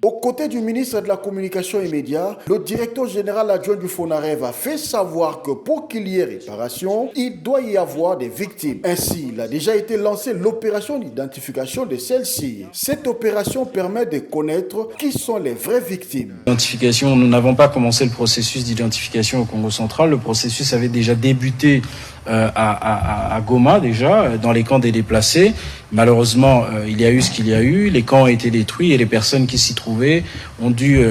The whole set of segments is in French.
Aux côtés du ministre de la Communication et Médias, le directeur général adjoint du FONAREV a fait savoir que pour qu'il y ait réparation, il doit y avoir des victimes. Ainsi, il a déjà été lancé l'opération d'identification de celles-ci. Cette opération permet de connaître qui sont les vraies victimes. L'identification, nous n'avons pas commencé le processus d'identification au Congo central. Le processus avait déjà débuté à Goma déjà, dans les camps des déplacés. Malheureusement, il y a eu ce qu'il y a eu. Les camps ont été détruits et les personnes qui s'y trouvaient ont dû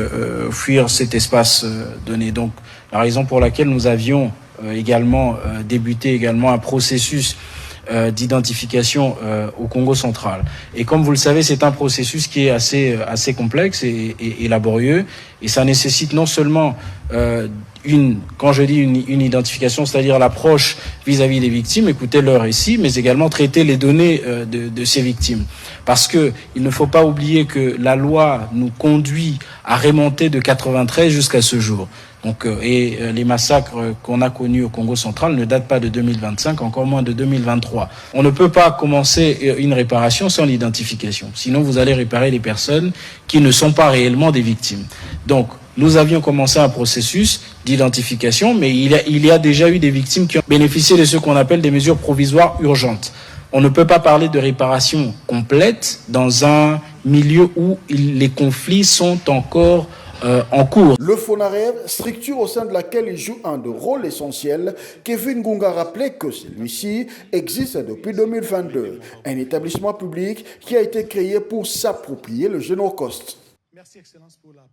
fuir cet espace donné. Donc, la raison pour laquelle nous avions également débuté également un processus d'identification au Congo central. Et comme vous le savez, c'est un processus qui est assez complexe et laborieux. Et ça nécessite non seulement quand je dis une identification, c'est-à-dire l'approche vis-à-vis des victimes, écouter leur récit, mais également traiter les données de ces victimes. Parce que il ne faut pas oublier que la loi nous conduit à remonter de 93 jusqu'à ce jour. Donc, les massacres qu'on a connus au Congo central ne datent pas de 2025, encore moins de 2023. On ne peut pas commencer une réparation sans l'identification. Sinon, vous allez réparer les personnes qui ne sont pas réellement des victimes. Donc, nous avions commencé un processus d'identification, mais il y a déjà eu des victimes qui ont bénéficié de ce qu'on appelle des mesures provisoires urgentes. On ne peut pas parler de réparation complète dans un milieu où les conflits sont encore en cours. Le FONAREV, structure au sein de laquelle il joue un rôle essentiel, Kevin Gunga rappelait que celui-ci existe depuis 2022, un établissement public qui a été créé pour s'approprier le génocoste. Merci, Excellence, pour la